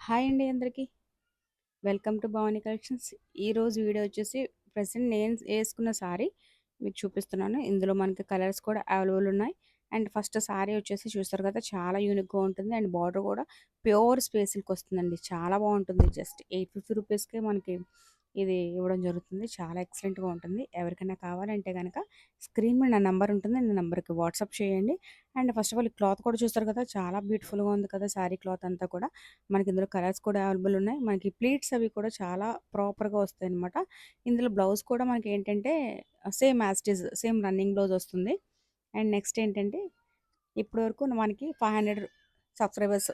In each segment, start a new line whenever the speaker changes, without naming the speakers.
Hi అండి అందరికి. Welcome to Bhavani collections. ఈరోజు వీడియో వచ్చేసి ప్రెసెంట్ నేను వేసుకున్న సారీ మీకు చూపిస్తున్నాను. ఇందులో మనకి కలర్స్ కూడా అవైలబుల్ ఉన్నాయి. అండ్ ఫస్ట్ సారీ వచ్చేసి చూస్తారు కదా, చాలా యూనిక్గా ఉంటుంది. అండ్ బార్డర్ కూడా ప్యూర్ స్పేసిల్కి వస్తుందండి. చాలా బాగుంటుంది. జస్ట్ 850 రూపీస్కే మనకి ఇది ఇవ్వడం జరుగుతుంది. చాలా ఎక్సలెంట్గా ఉంటుంది. ఎవరికైనా కావాలంటే కనుక స్క్రీన్ మీద నా నెంబర్ ఉంటుంది. నా నెంబర్కి వాట్సాప్ చేయండి. అండ్ ఫస్ట్ ఆఫ్ ఆల్ ఈ క్లాత్ కూడా చూస్తారు కదా, చాలా బ్యూటిఫుల్గా ఉంది కదా శారీ క్లాత్ అంతా కూడా. మనకి ఇందులో కలర్స్ కూడా అవైలబుల్ ఉన్నాయి. మనకి ప్లీట్స్ అవి కూడా చాలా ప్రాపర్గా వస్తాయి అనమాట. ఇందులో బ్లౌజ్ కూడా మనకి ఏంటంటే same as it is same running blouse వస్తుంది. అండ్ నెక్స్ట్ ఏంటంటే ఇప్పటి వరకు మనకి 500 సబ్స్క్రైబర్స్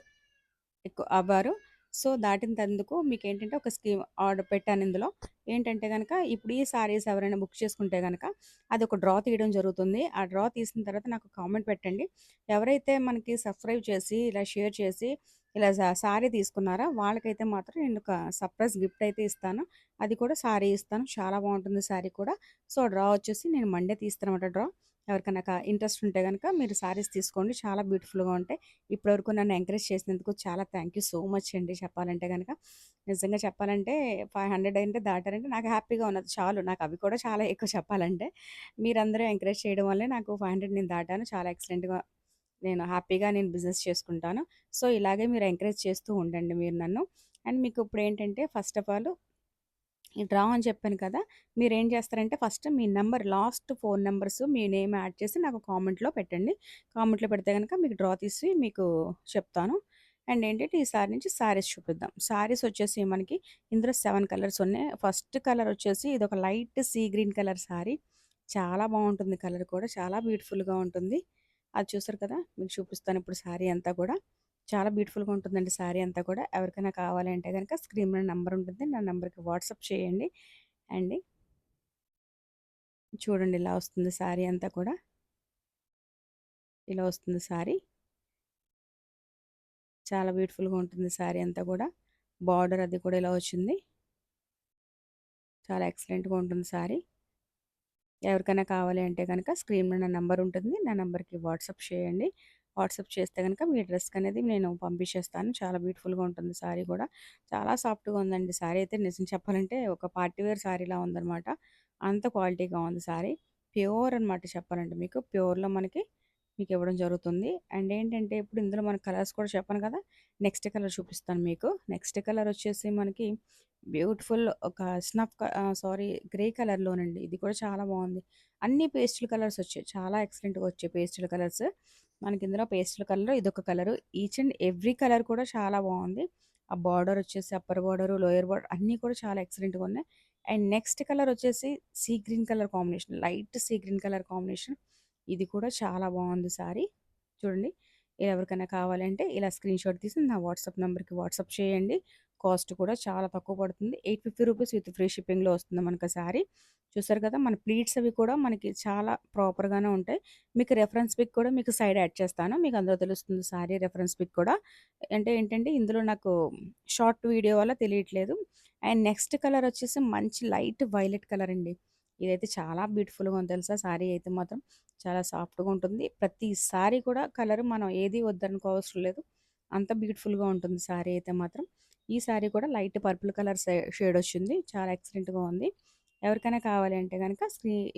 ఎక్కువ అవ్వారు. సో దాటినందుకు మీకు ఏంటంటే ఒక స్కీమ్ ఆర్డర్ పెట్టాను. ఇందులో ఏంటంటే కనుక ఇప్పుడు ఈ సారీస్ ఎవరైనా బుక్ చేసుకుంటే కనుక అది ఒక డ్రా తీయడం జరుగుతుంది. ఆ డ్రా తీసిన తర్వాత నాకు కామెంట్ పెట్టండి. ఎవరైతే మనకి సబ్స్క్రైబ్ చేసి ఇలా షేర్ చేసి ఇలా సారీ తీసుకున్నారో వాళ్ళకైతే మాత్రం నేను ఒక సర్ప్రైజ్ గిఫ్ట్ అయితే ఇస్తాను. అది కూడా సారీ ఇస్తాను. చాలా బాగుంటుంది సారీ కూడా. సో డ్రా వచ్చేసి నేను మండే తీస్తాను అన్నమాట డ్రా. ఎవరికైనా ఇంట్రెస్ట్ ఉంటే కనుక మీరు సారీస్ తీసుకోండి. చాలా బ్యూటిఫుల్గా ఉంటాయి. ఇప్పటివరకు నన్ను ఎంకరేజ్ చేసినందుకు చాలా థ్యాంక్ యూ సో మచ్ అండి. చెప్పాలంటే కనుక నిజంగా చెప్పాలంటే 500 అంటే దాటారంటే నాకు హ్యాపీగా ఉన్నది చాలు. నాకు అవి కూడా చాలా ఎక్కువ చెప్పాలంటే. మీరందరూ ఎంకరేజ్ చేయడం వల్లే నాకు 500 నేను దాటాను. చాలా ఎక్సలెంట్‌గా నేను హ్యాపీగా నేను బిజినెస్ చేసుకుంటాను. సో ఇలాగే మీరు ఎంకరేజ్ చేస్తూ ఉండండి మీరు నన్ను. అండ్ మీకు ఇప్పుడు ఏంటంటే ఫస్ట్ ఆఫ్ ఆల్ ఈ డ్రా అని చెప్పాను కదా, మీరేం చేస్తారంటే ఫస్ట్ మీ నెంబర్ లాస్ట్ 4 నంబర్స్ మీ నేమ్ యాడ్ చేసి నాకు కామెంట్లో పెట్టండి. కామెంట్లో పెడితే కనుక మీకు డ్రా తీసి మీకు చెప్తాను. అండ్ ఏంటంటే ఈసారి నుంచి శారీస్ చూపిద్దాం. శారీస్ వచ్చేసి మనకి ఇందులో 7 కలర్స్ ఉన్నాయి. ఫస్ట్ కలర్ వచ్చేసి ఇదొక light sea green colour sari. చాలా బాగుంటుంది కలర్ కూడా. చాలా బ్యూటిఫుల్‌గా ఉంటుంది. అది చూసారు కదా, మీకు చూపిస్తాను ఇప్పుడు శారీ అంతా కూడా. చాలా బ్యూటిఫుల్‌గా ఉంటుందండి శారీ అంతా కూడా. ఎవరికైనా కావాలంటే గనక స్క్రీన్ మీద నంబర్ ఉంటుంది. నా నంబర్‌కి వాట్సాప్ చేయండి. అండి చూడండి ఇలా వస్తుంది శారీ అంతా కూడా. ఇలా వస్తుంది శారీ. చాలా బ్యూటిఫుల్‌గా ఉంటుంది శారీ అంతా కూడా. బార్డర్ అది కూడా ఇలా వచ్చింది. చాలా ఎక్సలెంట్‌గా ఉంటుంది శారీ. ఎవరికైనా కావాలి అంటే గనక స్క్రీన్ మీద నా నంబర్ ఉంటుంది. నా నంబర్‌కి వాట్సాప్ చేయండి. వాట్సాప్ చేస్తే గనక మీ డ్రెస్‌కి అనేది నేను పంపించేస్తాను. చాలా బ్యూటిఫుల్‌గా ఉంటుంది శారీ కూడా. చాలా సాఫ్ట్‌గా ఉందండి శారీ అయితే. నిజం చెప్పాలంటే ఒక పార్టీ వేర్ శారీలా ఉందనమాట. అంత క్వాలిటీగా ఉంది శారీ. ప్యూర్ అనమాట చెప్పాలంటే మీకు. ప్యూర్‌లో మనకి మీకు ఇవ్వడం జరుగుతుంది. అండ్ ఏంటంటే ఇప్పుడు ఇందులో మన కలర్స్ కూడా చెప్పాను కదా! నెక్స్ట్ కలర్ చూపిస్తాను మీకు. నెక్స్ట్ కలర్ వచ్చేసి మనకి బ్యూటిఫుల్ ఒక సారీ గ్రే కలర్‌లోనండి. ఇది కూడా చాలా బాగుంది. అన్ని పేస్టల్ కలర్స్ వచ్చాయి. చాలా ఎక్సలెంట్‌గా వచ్చాయి పేస్టల్ కలర్స్. మనకి ఇందులో పేస్టల్ కలర్ ఇదొక colour. Each and every colour కూడా చాలా బాగుంది. ఆ బార్డర్ వచ్చేసి అప్పర్ బార్డర్, లోయర్ బార్డర్ అన్నీ కూడా చాలా ఎక్సలెంట్‌గా ఉన్నాయి. అండ్ నెక్స్ట్ కలర్ వచ్చేసి sea green colour combination. Light sea green colour combination. ఇది కూడా చాలా బాగుంది సారీ. చూడండి. ఎవరికైనా కావాలంటే ఇలా స్క్రీన్‌షాట్ తీసి నా వాట్సాప్ నంబర్‌కి వాట్సాప్ చేయండి. కాస్ట్ కూడా చాలా తక్కువ పడుతుంది. 850 రూపీస్ విత్ ఫ్రీ షిప్పింగ్‌లో వస్తుంది మనకు శారీ. చూసారు కదా, మన ప్లీట్స్ అవి కూడా మనకి చాలా ప్రాపర్‌గానే ఉంటాయి. మీకు రెఫరెన్స్ పిక్ కూడా మీకు సైడ్ యాడ్ చేస్తాను. మీకు అందులో తెలుస్తుంది శారీ రెఫరెన్స్ పిక్ కూడా. అంటే ఏంటంటే ఇందులో నాకు షార్ట్ వీడియో వల్ల తెలియట్లేదు. అండ్ నెక్స్ట్ కలర్ వచ్చేసి మంచి లైట్ వైలెట్ కలర్ అండి. ఇదైతే చాలా బ్యూటిఫుల్‌గా ఉంది తెలుసా శారీ అయితే మాత్రం. చాలా సాఫ్ట్‌గా ఉంటుంది. ప్రతి సారీ కూడా కలర్ మనం ఏది వద్దనుకోవసరం లేదు. అంత బ్యూటిఫుల్‌గా ఉంటుంది సారీ అయితే మాత్రం. ఈ సారీ కూడా లైట్ పర్పుల్ కలర్ షేడ్ వచ్చింది. చాలా ఎక్సలెంట్‌గా ఉంది. ఎవరికైనా కావాలి అంటే గనక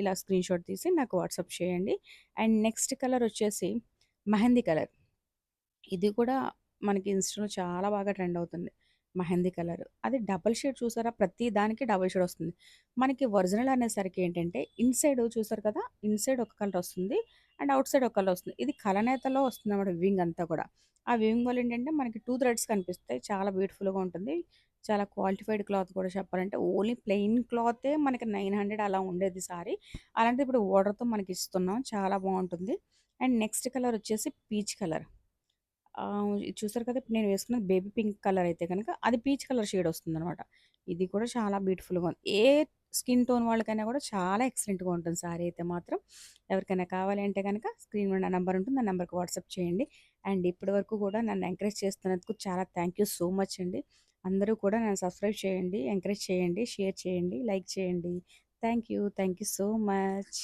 ఇలా స్క్రీన్‌షాట్ తీసి నాకు వాట్సాప్ చేయండి. అండ్ నెక్స్ట్ కలర్ వచ్చేసి మెహందీ కలర్. ఇది కూడా మనకి ఇన్‌స్టాలో చాలా బాగా ట్రెండ్ అవుతుంది. మెహందీ కలర్. అది డబుల్ షేడ్ చూసారా? ప్రతి దానికి డబుల్ షేడ్ వస్తుంది. మనకి ఒరిజినల్ అనేసరికి ఏంటంటే ఇన్‌సైడ్ చూసారు కదా, ఇన్‌సైడ్ ఒక కలర్ వస్తుంది. అండ్ ఔట్ సైడ్ ఒక కలర్ వస్తుంది. ఇది కలనేతలో వస్తుందన్నమాట వివింగ్ అంతా కూడా. ఆ వివింగ్ వల్ల ఏంటంటే మనకి 2 థ్రెడ్స్ కనిపిస్తాయి. చాలా బ్యూటిఫుల్‌గా ఉంటుంది. చాలా క్వాలిఫైడ్ క్లాత్ కూడా చెప్పాలంటే ఓన్లీ ప్లెయిన్ క్లాతే మనకి 900 అలా ఉండేది సారీ. అలాంటిది ఇప్పుడు బోర్డర్‌తో మనకి ఇస్తున్నాం. చాలా బాగుంటుంది. అండ్ నెక్స్ట్ కలర్ వచ్చేసి పీచ్ కలర్. ఇది చూసారు కదా, ఇప్పుడు నేను వేసుకున్నది బేబీ పింక్ కలర్ అయితే గనక అది పీచ్ కలర్ షేడ్ వస్తుందనమాట. ఇది కూడా చాలా బ్యూటిఫుల్‌గా ఉంది. ఏ స్కిన్ టోన్ వాళ్ళకైనా కూడా చాలా ఎక్సలెంట్‌గా ఉంటుంది సారీ అయితే మాత్రం. ఎవరికైనా కావాలి అంటే గనక స్క్రీన్ మీద నా నంబర్ ఉంటుంది. ఆ నంబర్‌కి వాట్సాప్ చేయండి. అండ్ ఇప్పటి వరకు కూడా నన్ను ఎంకరేజ్ చేస్తున్నందుకు చాలా థ్యాంక్ యూ సో మచ్ అండి. అందరూ కూడా నన్ను సబ్స్క్రైబ్ చేయండి, ఎంకరేజ్ చేయండి, షేర్ చేయండి, లైక్ చేయండి. Thank you. Thank you so much.